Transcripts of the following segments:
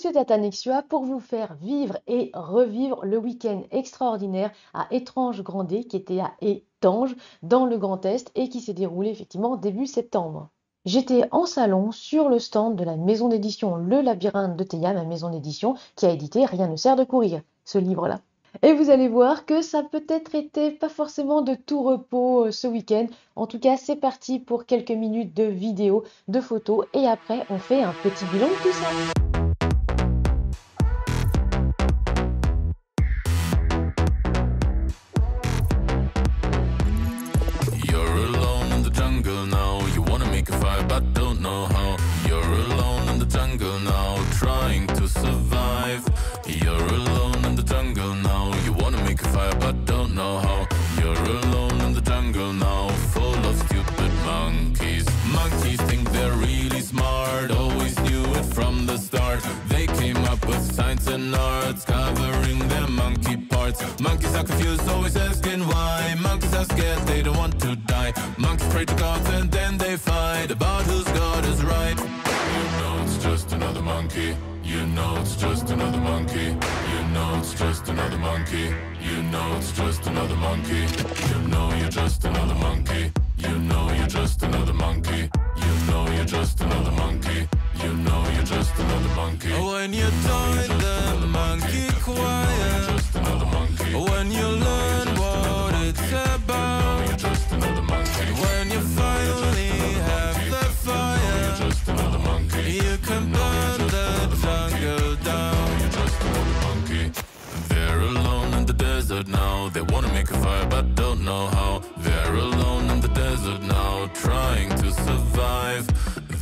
c'est Tata Nexua pour vous faire vivre et revivre le week-end extraordinaire à Étrange-Grandet qui était à Étanges dans le Grand Est et qui s'est déroulé effectivement début septembre. J'étais en salon sur le stand de la maison d'édition Le Labyrinthe de Théia, ma maison d'édition qui a édité Rien ne sert de courir, ce livre-là. Et vous allez voir que ça peut-être été pas forcément de tout repos ce week-end. En tout cas, c'est parti pour quelques minutes de vidéo, de photos et après on fait un petit bilan de tout ça. Monkeys are confused, always asking why. Monkeys are scared, they don't want to die. Monkeys pray to gods and then they fight about whose god is right. You know it's just another monkey. You know it's just another monkey. You know it's just another monkey. You know it's just another monkey. You know you're just another monkey. You know you're just another monkey. You know you're just another monkey. You know you're just another monkey. When you join the monkey choir, when you learn what it's about, you're just another monkey. When you finally have the fire, you're just another monkey. You can burn the jungle down. You're just another monkey. They're alone in the desert now. They wanna make a fire but don't know how. They're alone in the desert now, trying to survive.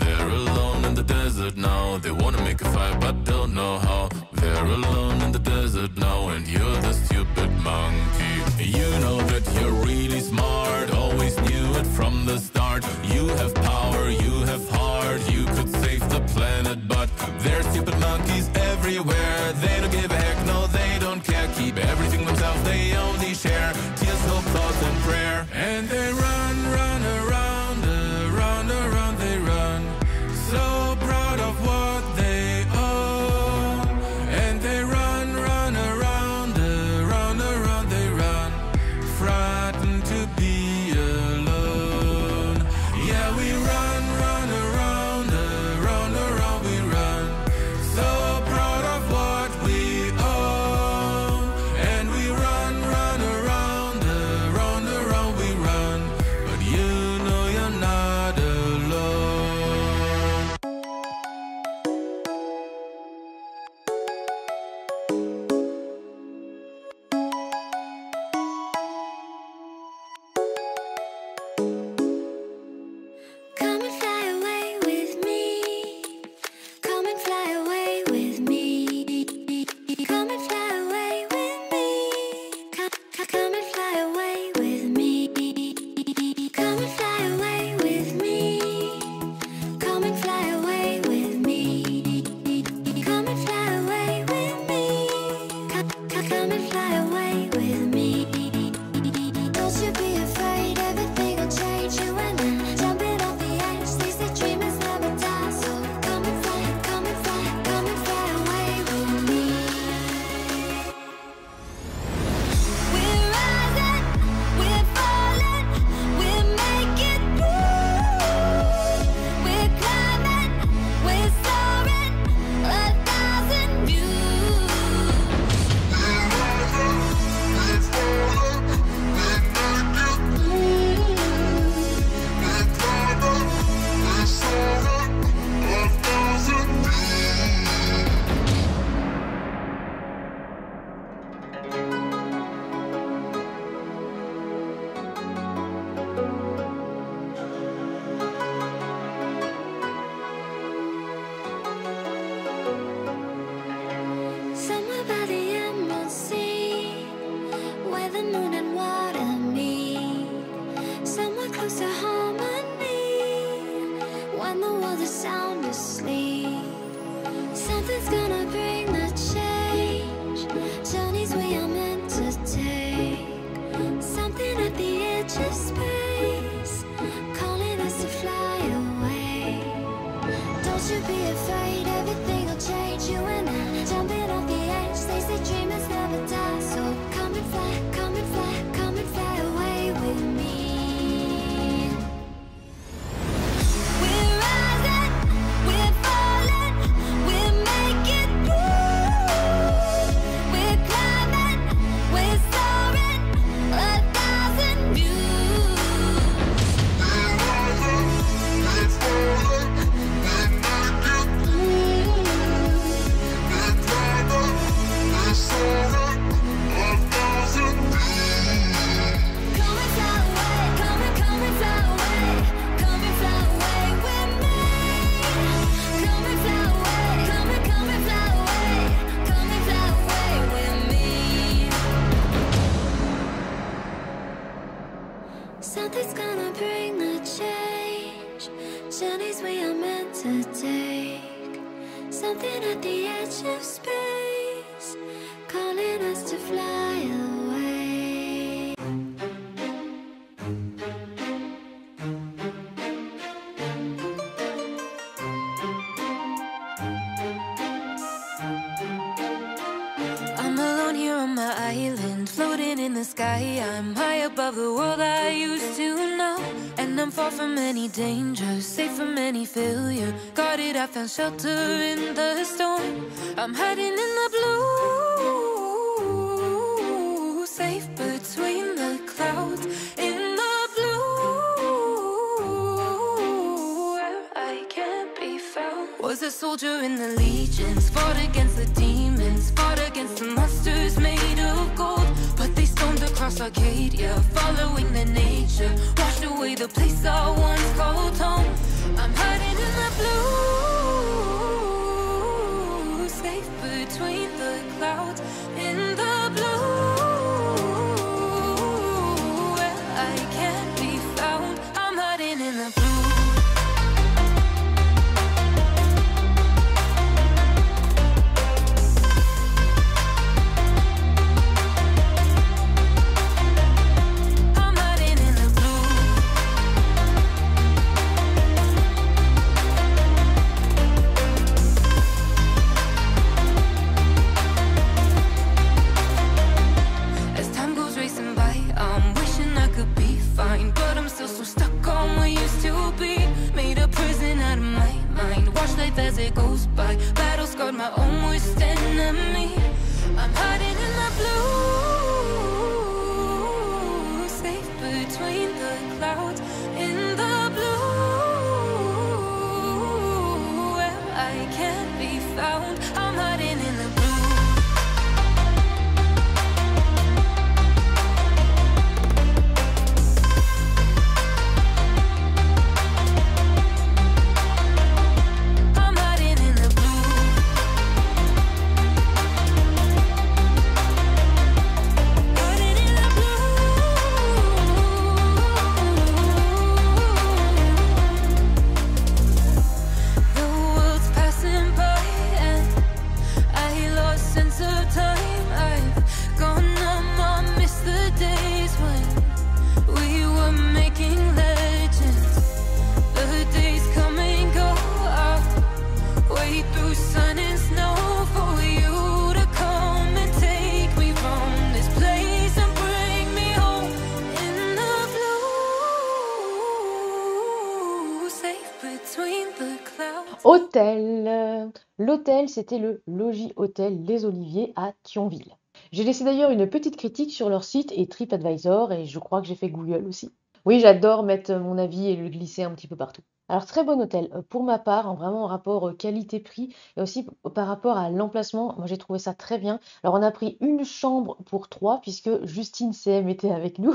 They're alone in the desert now. They wanna make a fire but don't know how. They're alone in the desert now, and you're the stupid monkey. You know that you're really smart, always knew it from the start. You have power, you have heart, you could save the planet, but there's stupid monkeys everywhere. They don't give a heck, no, they don't care. Keep everything themselves, they only share tears, hope, thoughts, and prayer. And they run, run around, around, around they run. So proud of what they own. And they run, run around, around, around they run. Frightened to be alone. Yeah, we run, run around, Don't you be afraid, everything will change. You and I, jumping off the edge. They say dreamers never die. So come and fly, come and fly, come and fly away with me. We're rising, we're falling, we're making through. We're climbing, we're soaring, 1,000 views. We're rising, we're falling, we're making through. We're climbing, we're soaring, 1,000 views. Come and fly away, come and fly away, come and fly away with me. Come and fly away, come and fly away, come and fly away with me. Something's gonna bring the change. Journeys we are meant to take. Something at the edge of space, calling us to fly away. I'm alone here on my island, floating in the sky. I'm high above the world I used to know, and I'm far from any danger, safe from any failure. Guarded, I found shelter in the storm. I'm hiding in the blue, safe between the clouds. In the blue, where I can't be found. Was a soldier in the legions, fought against the demons, fought against the monsters made of gold. But they stormed across Arcadia, following their nature, washed away the place I once called home. I'm hiding in the blue, safe between the clouds. In the blue, where I can't be found. I'm hiding in the blue. I'm hiding in the blue. As time goes racing by, I'm wishing I could be fine, but I'm still so stuck on what used to be. Made a prison out of my mind, watch life as it goes by. Battle scarred my own worst enemy. I'm hiding in the blue, safe between the clouds. In the blue, where I can't be found. I'm hiding in the blue. I'm hiding in the blue. Hiding in the blue. The world's passing by and I lost sense of time. I've gone numb, I miss the days when we were making legends. The days come and go, I'll wait through sun and snow for you to come and take me from this place and bring me home. In the blue, safe between the clouds. Hôtel. L'hôtel, c'était le Logis Hôtel Les Oliviers à Thionville. J'ai laissé d'ailleurs une petite critique sur leur site et TripAdvisor, et je crois que j'ai fait Google aussi. Oui, j'adore mettre mon avis et le glisser un petit peu partout. Alors, très bon hôtel. Pour ma part, vraiment en rapport qualité-prix et aussi par rapport à l'emplacement, moi j'ai trouvé ça très bien. Alors, on a pris une chambre pour 3 puisque Justine CM était avec nous.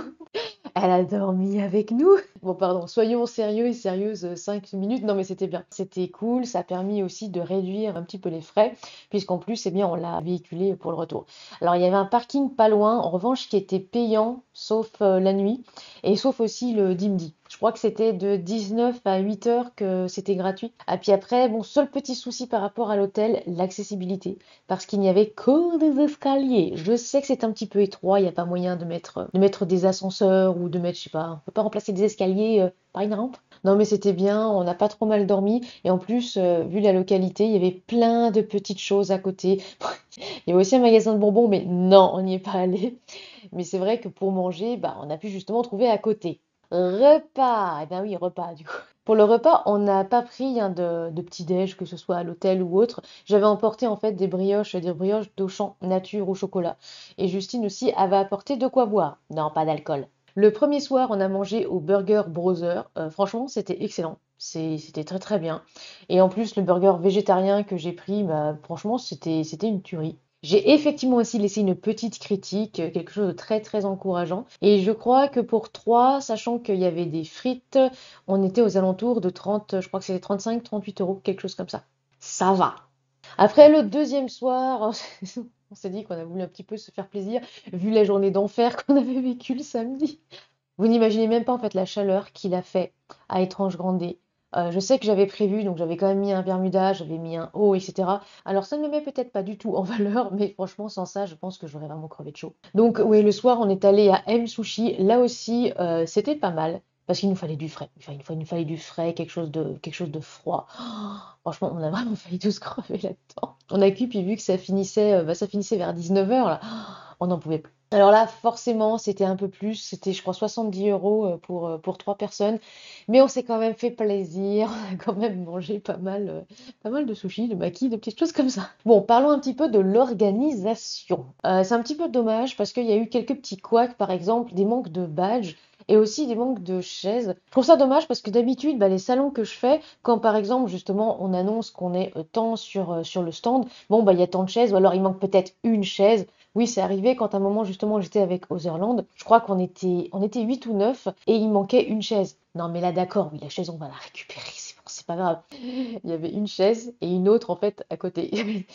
Elle a dormi avec nous. Bon, pardon, soyons sérieux et sérieuses 5 minutes. Non, mais c'était bien. C'était cool. Ça a permis aussi de réduire un petit peu les frais, puisqu'en plus, eh bien, on l'a véhiculé pour le retour. Alors, il y avait un parking pas loin, en revanche, qui était payant, sauf la nuit, et sauf aussi le dimdi. Je crois que c'était de 19 à 8 heures que c'était gratuit. Et puis après, bon, seul petit souci par rapport à l'hôtel, l'accessibilité. Parce qu'il n'y avait que des escaliers. Je sais que c'est un petit peu étroit, il n'y a pas moyen de mettre des ascenseurs ou de mettre, je sais pas, on peut pas remplacer des escaliers par une rampe. Non mais c'était bien, on n'a pas trop mal dormi. Et en plus, vu la localité, il y avait plein de petites choses à côté. Il y avait aussi un magasin de bonbons, mais non, on n'y est pas allé. Mais c'est vrai que pour manger, bah, on a pu justement trouver à côté. Repas, eh bien oui, repas du coup. Pour le repas, on n'a pas pris de petit-déj, que ce soit à l'hôtel ou autre. J'avais emporté en fait des brioches d'Auchan nature au chocolat. Et Justine aussi avait apporté de quoi boire. Non, pas d'alcool. Le premier soir, on a mangé au Burger Brother. Franchement, c'était excellent. C'était très très bien. Et en plus, le burger végétarien que j'ai pris, bah, franchement, c'était une tuerie. J'ai effectivement aussi laissé une petite critique, quelque chose de très très encourageant. Et je crois que pour 3, sachant qu'il y avait des frites, on était aux alentours de 30, je crois que c'était 35, 38 euros, quelque chose comme ça. Ça va. Après le deuxième soir, on s'est dit qu'on a voulu un petit peu se faire plaisir, vu la journée d'enfer qu'on avait vécue le samedi. Vous n'imaginez même pas en fait la chaleur qu'il a fait à Étrange Grandé. Je sais que j'avais prévu, donc j'avais quand même mis un Bermuda, j'avais mis un haut, etc. Alors ça ne me met peut-être pas du tout en valeur, mais franchement sans ça, je pense que j'aurais vraiment crevé de chaud. Donc oui, le soir on est allé à M Sushi. Là aussi, c'était pas mal. Parce qu'il nous fallait du frais. Enfin, il nous fallait du frais, quelque chose de froid. Oh, franchement, on a vraiment failli tous crever là-dedans. On a cu, puis vu que ça finissait vers 19 h là, on n'en pouvait plus. Alors là, forcément, c'était un peu plus. C'était, je crois, 70 euros pour 3 personnes. Mais on s'est quand même fait plaisir. On a quand même mangé pas mal de sushis, de maquis, de petites choses comme ça. Bon, parlons un petit peu de l'organisation. C'est un petit peu dommage parce qu'il y a eu quelques petits couacs, par exemple, des manques de badges et aussi des manques de chaises. Je trouve ça dommage parce que d'habitude, bah, les salons que je fais, quand par exemple, justement, on annonce qu'on est tant sur le stand, bon, bah, il y a tant de chaises, ou alors il manque peut-être une chaise. Oui, c'est arrivé quand à un moment, justement, j'étais avec Otherland. Je crois qu'on était 8 ou 9 et il manquait une chaise. Non, mais là, d'accord, oui, la chaise, on va la récupérer, c'est bon, c'est pas grave. Il y avait une chaise et une autre, en fait, à côté.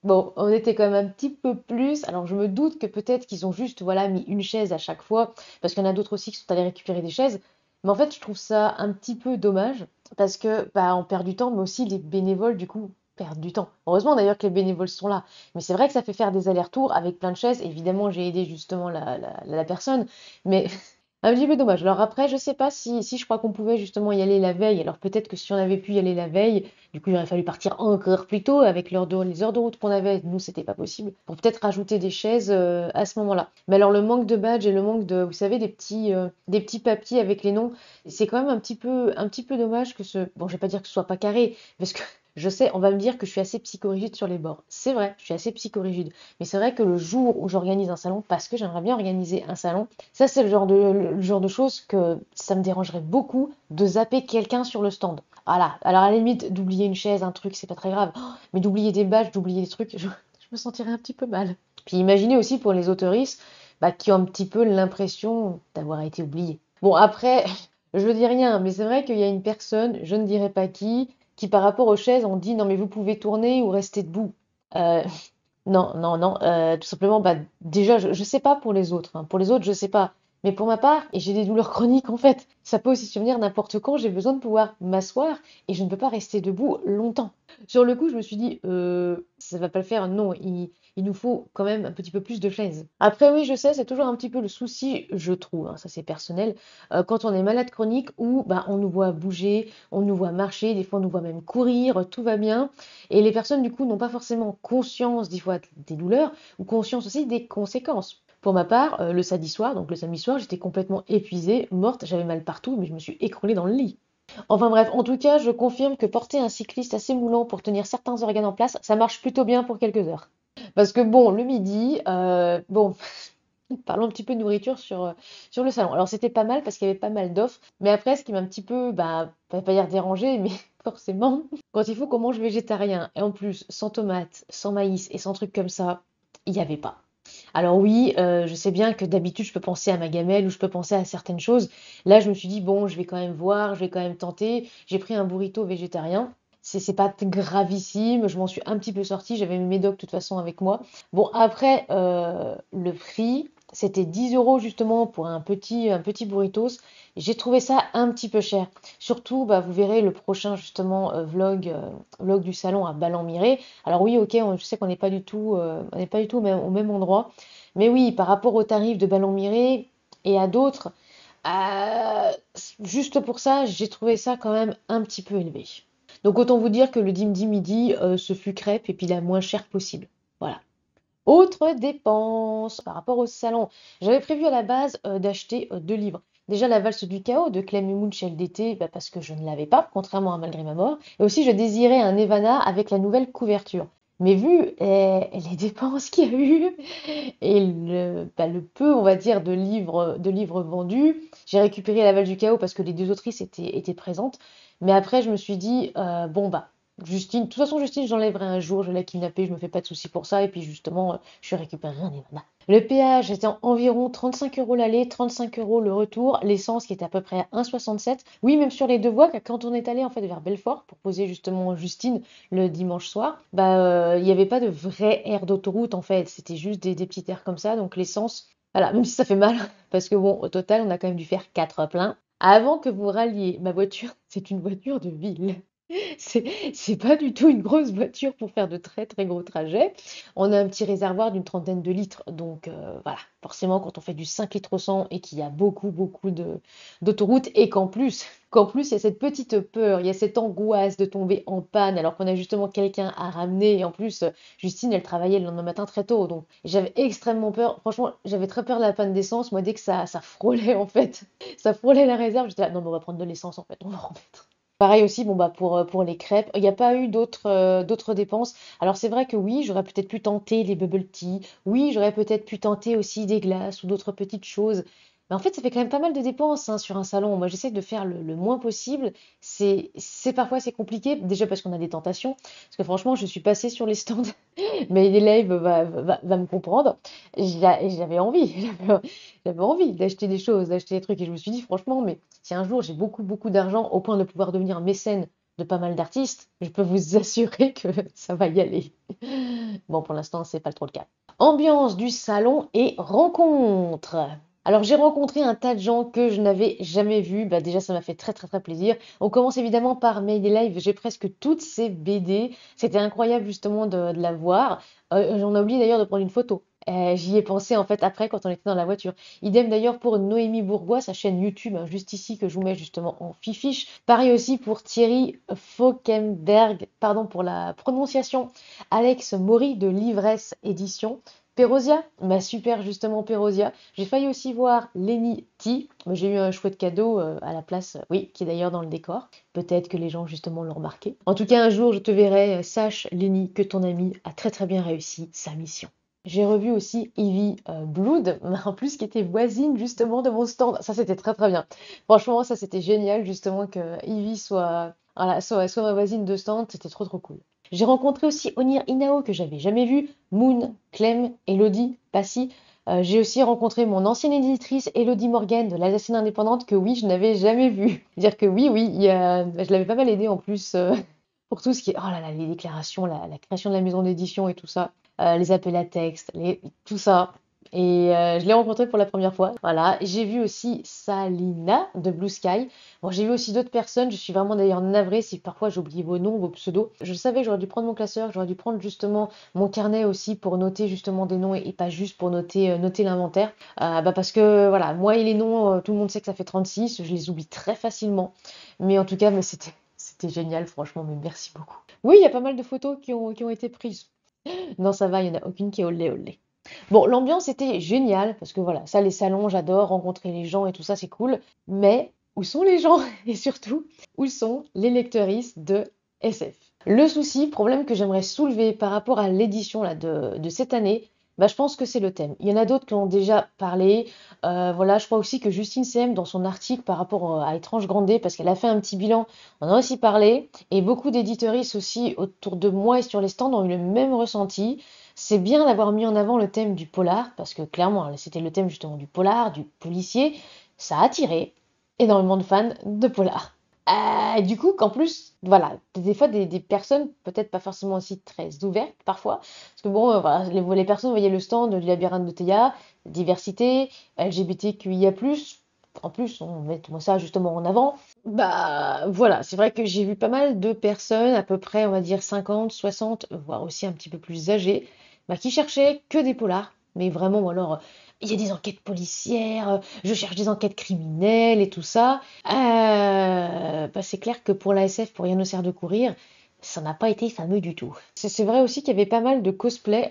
Bon, on était quand même un petit peu plus. Alors, je me doute que peut-être qu'ils ont juste, voilà, mis une chaise à chaque fois, parce qu'il y en a d'autres aussi qui sont allés récupérer des chaises. Mais en fait, je trouve ça un petit peu dommage, parce que, bah, on perd du temps, mais aussi les bénévoles, du coup, perdent du temps. Heureusement d'ailleurs que les bénévoles sont là. Mais c'est vrai que ça fait faire des allers-retours avec plein de chaises. Évidemment, j'ai aidé justement la personne, mais un petit peu dommage. Alors après, je sais pas si je crois qu'on pouvait justement y aller la veille. Alors peut-être que si on avait pu y aller la veille, du coup, il aurait fallu partir encore plus tôt avec les heures de route qu'on avait. Nous, c'était pas possible. Pour peut-être rajouter des chaises à ce moment-là. Mais alors le manque de badge et le manque de, vous savez, des petits papiers avec les noms, c'est quand même un petit peu dommage que ce. Bon, je vais pas dire que ce soit pas carré, parce que je sais, on va me dire que je suis assez psychorigide sur les bords. C'est vrai, je suis assez psychorigide. Mais c'est vrai que le jour où j'organise un salon, parce que j'aimerais bien organiser un salon, ça c'est le genre de choses que ça me dérangerait beaucoup de zapper quelqu'un sur le stand. Voilà. Alors à la limite, d'oublier une chaise, un truc, c'est pas très grave. Oh, mais d'oublier des badges, d'oublier des trucs, je me sentirais un petit peu mal. Puis imaginez aussi pour les autoristes bah, qui ont un petit peu l'impression d'avoir été oubliés. Bon après, je dis rien, mais c'est vrai qu'il y a une personne, je ne dirais pas qui par rapport aux chaises ont dit non mais vous pouvez tourner ou rester debout. Euh, non, non, non, tout simplement, bah, déjà, je sais pas pour les autres, hein. Pour les autres, je sais pas. Mais pour ma part, et j'ai des douleurs chroniques en fait, ça peut aussi survenir n'importe quand, j'ai besoin de pouvoir m'asseoir et je ne peux pas rester debout longtemps. Sur le coup, je me suis dit, ça va pas le faire, non, il nous faut quand même un petit peu plus de chaises. Après, oui, je sais, c'est toujours un petit peu le souci, je trouve, hein, ça c'est personnel, quand on est malade chronique ou bah, on nous voit bouger, on nous voit marcher, des fois on nous voit même courir, tout va bien. Et les personnes, du coup, n'ont pas forcément conscience, des fois, des douleurs, ou conscience aussi des conséquences. Pour ma part, le samedi soir, donc le samedi soir, j'étais complètement épuisée, morte, j'avais mal partout, mais je me suis écroulée dans le lit. Enfin bref, en tout cas, je confirme que porter un cycliste assez moulant pour tenir certains organes en place, ça marche plutôt bien pour quelques heures. Parce que bon, le midi, bon, parlons un petit peu de nourriture sur le salon. Alors c'était pas mal parce qu'il y avait pas mal d'offres, mais après, ce qui m'a un petit peu, bah, pas dire dérangé, mais forcément, quand il faut qu'on mange végétarien, et en plus sans tomates, sans maïs et sans trucs comme ça, il n'y avait pas. Alors oui, je sais bien que d'habitude je peux penser à ma gamelle ou je peux penser à certaines choses. Là, je me suis dit, bon, je vais quand même voir, je vais quand même tenter. J'ai pris un burrito végétarien. C'est pas gravissime, je m'en suis un petit peu sortie, j'avais mes médocs de toute façon avec moi. Bon, après, le prix, C'était 10 € justement pour un petit burritos. J'ai trouvé ça un petit peu cher. Surtout, bah, vous verrez le prochain justement vlog du salon à Ballon-Miré. Alors oui, ok, je sais qu'on n'est pas du tout, on n'est pas du tout au même endroit. Mais oui, par rapport au tarif de Ballon-Miré et à d'autres, euh, juste pour ça, j'ai trouvé ça quand même un petit peu élevé. Donc autant vous dire que le Dimdi Midi, ce fut crêpe et puis la moins chère possible. Voilà. Autre dépense par rapport au salon. J'avais prévu à la base d'acheter 2 livres. Déjà la valse du chaos de Clem Moonshell d'été, bah, parce que je ne l'avais pas, contrairement à Malgré ma mort. Et aussi je désirais un Nevana avec la nouvelle couverture. Mais vu les dépenses qu'il y a eu et le peu, on va dire, de livres vendus, j'ai récupéré la valse du chaos parce que les deux autrices étaient présentes. Mais après, je me suis dit, bon, bah, Justine, de toute façon, Justine, j'enlèverai un jour, je l'ai kidnappée, je me fais pas de soucis pour ça. Et puis, justement, je récupérerai un Nirvana. Le péage était environ 35 € l'aller, 35 € le retour. L'essence qui était à peu près à 1,67. Oui, même sur les deux voies, car quand on est allé en fait vers Belfort pour poser justement Justine le dimanche soir, bah, il n'y avait pas de vraie aire d'autoroute en fait. C'était juste des petites aires comme ça. Donc, l'essence, voilà, même si ça fait mal, parce que bon, au total, on a quand même dû faire 4 pleins. Avant que vous ralliez ma voiture, c'est une voiture de ville. C'est c'est pas du tout une grosse voiture pour faire de très très gros trajets. On a un petit réservoir d'une trentaine de litres, donc voilà. Forcément, quand on fait du 5 litres au 100 et qu'il y a beaucoup d'autoroutes et qu'en plus il y a cette petite peur, il y a cette angoisse de tomber en panne alors qu'on a justement quelqu'un à ramener. Et en plus, Justine, elle travaillait le lendemain matin très tôt, donc j'avais extrêmement peur. Franchement, j'avais très peur de la panne d'essence. Moi, dès que ça frôlait en fait, ça frôlait la réserve, j'étais là, non, mais on va prendre de l'essence en fait, on va remettre. Pareil aussi, bon bah pour les crêpes, il n'y a pas eu d'autres dépenses. Alors c'est vrai que oui, j'aurais peut-être pu tenter les bubble tea, oui, j'aurais peut-être pu tenter aussi des glaces ou d'autres petites choses. Mais en fait, ça fait quand même pas mal de dépenses hein, sur un salon. Moi, j'essaie de faire le moins possible. C'est parfois c'est compliqué, déjà parce qu'on a des tentations. Parce que franchement, je suis passée sur les stands, mais l'élève va me comprendre. J'avais envie, j'avais envie d'acheter des choses, d'acheter des trucs. Et je me suis dit, franchement, mais si un jour j'ai beaucoup d'argent au point de pouvoir devenir mécène de pas mal d'artistes, je peux vous assurer que ça va y aller. Bon, pour l'instant, c'est pas trop le cas. Ambiance du salon et rencontre. Alors j'ai rencontré un tas de gens que je n'avais jamais vus. Bah, déjà ça m'a fait très plaisir. On commence évidemment par Mayday Live. J'ai presque toutes ces BD. C'était incroyable justement de la voir. J'en ai oublié d'ailleurs de prendre une photo. J'y ai pensé en fait après quand on était dans la voiture. Idem d'ailleurs pour Noémie Bourgois, sa chaîne YouTube, hein, juste ici que je vous mets justement en fifiche. Pareil aussi pour Thierry Falkenberg, pardon pour la prononciation, Alex Maury de l'Ivresse Édition. Pérosia, ma super justement Pérosia. J'ai failli aussi voir Lenny T, mais j'ai eu un chouette cadeau à la place, oui, qui est d'ailleurs dans le décor. Peut-être que les gens justement l'ont remarqué. En tout cas, un jour, je te verrai, sache Lenny que ton ami a très bien réussi sa mission. J'ai revu aussi Evie Blood, en plus qui était voisine justement de mon stand. Ça c'était très bien. Franchement, ça c'était génial justement que Evie soit, voilà, soit ma voisine de stand. C'était trop cool. J'ai rencontré aussi Onir Inao que j'avais jamais vu, Moon, Clem, Elodie, Passy. J'ai aussi rencontré mon ancienne éditrice Elodie Morgan de l'Alsacienne Indépendante que oui, je n'avais jamais vue. Dire que oui, je l'avais pas mal aidée en plus pour tout ce qui est, oh là là, les déclarations, la création de la maison d'édition et tout ça, les appels à texte, tout ça. Et je l'ai rencontré pour la première fois. Voilà, j'ai vu aussi Salina de Blue Sky. Bon, j'ai vu aussi d'autres personnes. Je suis vraiment d'ailleurs navrée si parfois j'oublie vos noms, vos pseudos. Je savais que j'aurais dû prendre mon classeur, j'aurais dû prendre justement mon carnet aussi pour noter justement des noms et pas juste pour noter l'inventaire. Bah parce que voilà, moi et les noms, tout le monde sait que ça fait 36. Je les oublie très facilement. Mais en tout cas, mais c'était génial, franchement, mais merci beaucoup. Oui, il y a pas mal de photos qui ont été prises. Non, ça va, il n'y en a aucune qui est olé. Bon, l'ambiance était géniale, parce que voilà, ça, les salons, j'adore, rencontrer les gens et tout ça, c'est cool. Mais où sont les gens? Et surtout, où sont les lectrices de SF? Le souci, problème que j'aimerais soulever par rapport à l'édition là, de cette année, bah, je pense que c'est le thème. Il y en a d'autres qui ont déjà parlé. Voilà, je crois aussi que Justine CM, dans son article par rapport à Étrange Grandet, parce qu'elle a fait un petit bilan, on en a aussi parlé. Et beaucoup d'éditeuristes aussi autour de moi et sur les stands ont eu le même ressenti. C'est bien d'avoir mis en avant le thème du polar, parce que clairement, c'était le thème justement du polar, du policier. Ça a attiré énormément de fans de polar. Du coup, qu'en plus, voilà, des fois, des personnes, peut-être pas forcément aussi très ouvertes, parfois, parce que bon, voilà, les personnes voyaient le stand du labyrinthe de Théa, diversité, LGBTQIA+, en plus, on met ça justement en avant. Bah, voilà, c'est vrai que j'ai vu pas mal de personnes, à peu près, on va dire 50, 60, voire aussi un petit peu plus âgées, bah, qui cherchaient que des polars, mais vraiment, ou alors, il y a des enquêtes policières, je cherche des enquêtes criminelles et tout ça. Bah, c'est clair que pour la SF, pour Rien ne sert de courir, ça n'a pas été fameux du tout. C'est vrai aussi qu'il y avait pas mal de cosplay.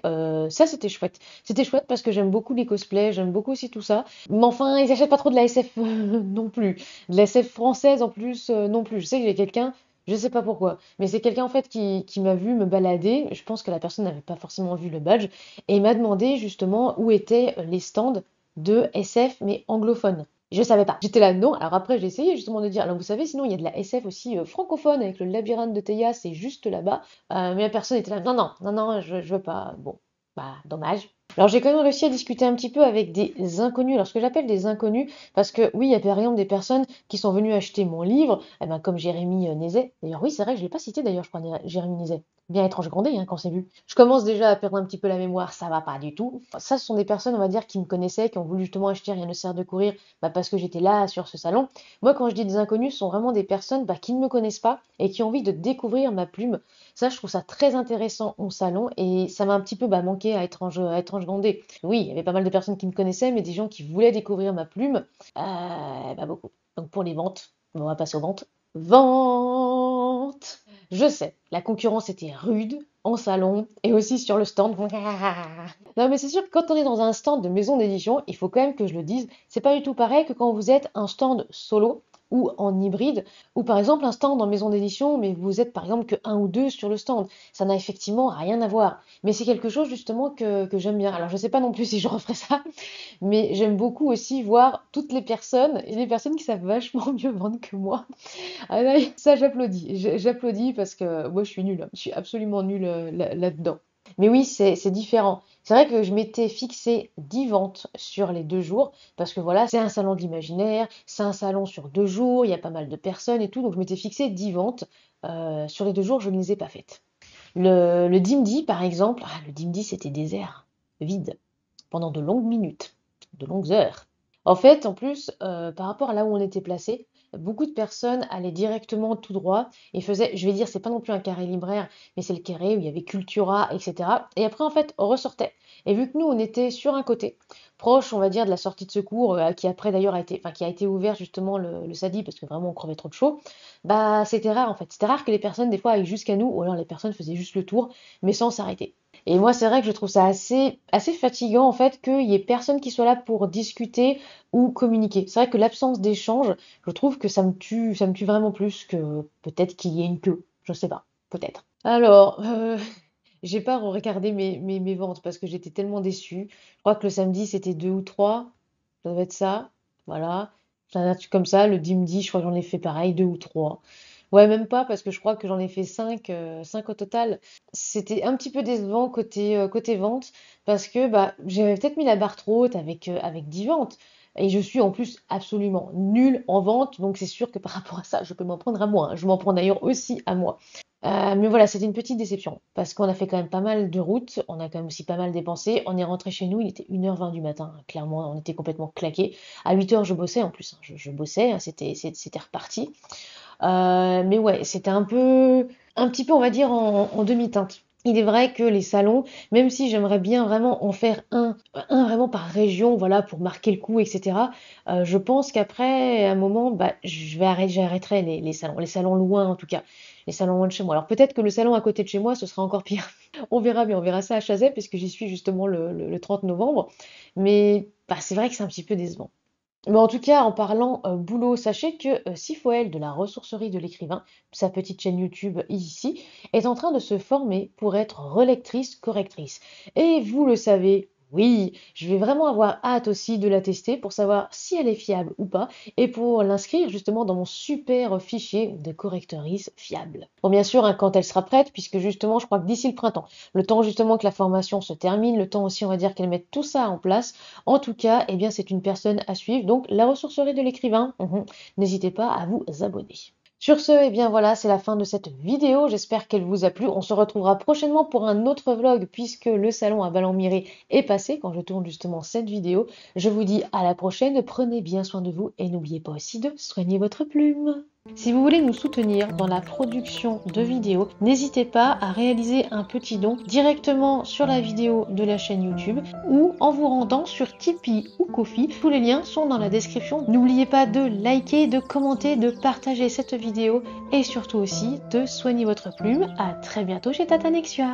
Ça, c'était chouette. C'était chouette parce que j'aime beaucoup les cosplays, j'aime beaucoup aussi tout ça. Mais enfin, ils achètent pas trop de la SF non plus. De la SF française en plus non plus. Je sais qu'il y a quelqu'un, je sais pas pourquoi, mais c'est quelqu'un en fait qui m'a vu me balader. Je pense que la personne n'avait pas forcément vu le badge et il m'a demandé justement où étaient les stands de SF mais anglophones. Je savais pas. J'étais là, non. Alors après, j'ai essayé justement de dire, alors vous savez, sinon il y a de la SF aussi francophone avec le labyrinthe de Théa, c'est juste là-bas. Mais la personne était là, non, non, non, non, je veux pas. Bon, bah, dommage. Alors j'ai quand même réussi à discuter un petit peu avec des inconnus. Alors ce que j'appelle des inconnus, parce que oui, il y a par exemple des personnes qui sont venues acheter mon livre, eh ben, comme Jérémy Nézet. D'ailleurs, oui, c'est vrai que je l'ai pas cité d'ailleurs, je crois, Jérémy Nézet. Bien étrange Grandet, hein, quand c'est vu. Je commence déjà à perdre un petit peu la mémoire, ça va pas du tout. Ça, ce sont des personnes, on va dire, qui me connaissaient, qui ont voulu justement acheter Rien ne sert de courir, bah, parce que j'étais là sur ce salon. Moi, quand je dis des inconnus, ce sont vraiment des personnes bah, qui ne me connaissent pas et qui ont envie de découvrir ma plume. Ça, je trouve ça très intéressant au salon et ça m'a un petit peu bah, manqué à étrange Grandet. Oui, il y avait pas mal de personnes qui me connaissaient, mais des gens qui voulaient découvrir ma plume, pas beaucoup. Donc pour les ventes, on va passer aux ventes. Vente! Je sais, la concurrence était rude en salon et aussi sur le stand. Non, mais c'est sûr que quand on est dans un stand de maison d'édition, il faut quand même que je le dise, c'est pas du tout pareil que quand vous êtes un stand solo ou en hybride, ou par exemple un stand en maison d'édition, mais vous êtes par exemple que un ou deux sur le stand. Ça n'a effectivement rien à voir. Mais c'est quelque chose justement que j'aime bien. Alors je sais pas non plus si je referai ça, mais j'aime beaucoup aussi voir toutes les personnes, et les personnes qui savent vachement mieux vendre que moi. Ah là, ça, j'applaudis. J'applaudis parce que moi, je suis nulle. Je suis absolument nulle là-dedans. Mais oui, c'est différent. C'est vrai que je m'étais fixé 10 ventes sur les 2 jours, parce que voilà, c'est un salon de l'imaginaire, c'est un salon sur 2 jours, il y a pas mal de personnes et tout, donc je m'étais fixé 10 ventes. Sur les 2 jours, je ne les ai pas faites. Le Dimdi, par exemple, le Dimdi, c'était désert, vide, pendant de longues minutes, de longues heures. En fait, en plus, par rapport à là où on était placé, beaucoup de personnes allaient directement tout droit et faisaient, je vais dire, c'est pas non plus un carré libraire, mais c'est le carré où il y avait Cultura, etc. Et après, en fait, on ressortait. Et vu que nous, on était sur un côté, proche, on va dire, de la sortie de secours, qui après d'ailleurs a été, enfin, qui a été ouvert justement le SADI parce que vraiment on crevait trop de chaud, bah c'était rare en fait. C'était rare que les personnes, des fois, aillent jusqu'à nous, ou alors les personnes faisaient juste le tour, mais sans s'arrêter. Et moi, c'est vrai que je trouve ça assez fatigant, en fait, qu'il y ait personne qui soit là pour discuter ou communiquer. C'est vrai que l'absence d'échange, je trouve que ça me tue vraiment plus que peut-être qu'il y ait une queue. Je sais pas, peut-être. Alors, j'ai pas regardé mes ventes parce que j'étais tellement déçue. Je crois que le samedi, c'était 2 ou 3. Ça doit être ça. Voilà. Un truc comme ça. Le dimedi, je crois que j'en ai fait pareil, 2 ou 3. Ouais, même pas, parce que je crois que j'en ai fait 5 au total. C'était un petit peu décevant côté vente, parce que bah, j'avais peut-être mis la barre trop haute avec 10 ventes. Et je suis en plus absolument nulle en vente, donc c'est sûr que par rapport à ça, je peux m'en prendre à moi, hein. Je m'en prends d'ailleurs aussi à moi. Mais voilà, c'était une petite déception, parce qu'on a fait quand même pas mal de routes, on a quand même aussi pas mal dépensé. On est rentré chez nous, il était 1h20 du matin, hein. Clairement, on était complètement claqués. À 8h, je bossais en plus, hein. Je bossais, hein. C'était reparti. Mais ouais, c'était un petit peu, on va dire, en demi-teinte. Il est vrai que les salons, même si j'aimerais bien vraiment en faire un vraiment par région, voilà, pour marquer le coup, etc. Je pense qu'après, à un moment, bah, j'arrêterai les salons loin en tout cas, les salons loin de chez moi. Alors peut-être que le salon à côté de chez moi, ce sera encore pire. On verra bien, on verra ça à Chazet, puisque j'y suis justement le 30 novembre. Mais bah, c'est vrai que c'est un petit peu décevant. Mais en tout cas, en parlant boulot, sachez que Sifoël de la ressourcerie de l'écrivain, sa petite chaîne YouTube ici, est en train de se former pour être relectrice correctrice. Et vous le savez, oui, je vais vraiment avoir hâte aussi de la tester pour savoir si elle est fiable ou pas et pour l'inscrire justement dans mon super fichier de correctrice fiable. Bon, bien sûr, hein, quand elle sera prête, puisque justement, je crois que d'ici le printemps, le temps justement que la formation se termine, le temps aussi, on va dire qu'elle mette tout ça en place. En tout cas, eh bien, c'est une personne à suivre. Donc, la ressourcerie de l'écrivain, n'hésitez pas à vous abonner. Sur ce, eh bien voilà, c'est la fin de cette vidéo. J'espère qu'elle vous a plu. On se retrouvera prochainement pour un autre vlog puisque le salon à Ballon-Miré est passé quand je tourne justement cette vidéo. Je vous dis à la prochaine. Prenez bien soin de vous et n'oubliez pas aussi de soigner votre plume. Si vous voulez nous soutenir dans la production de vidéos, n'hésitez pas à réaliser un petit don directement sur la vidéo de la chaîne YouTube ou en vous rendant sur Tipeee ou Ko-fi. Tous les liens sont dans la description. N'oubliez pas de liker, de commenter, de partager cette vidéo et surtout aussi de soigner votre plume. À très bientôt chez Tata Nexua.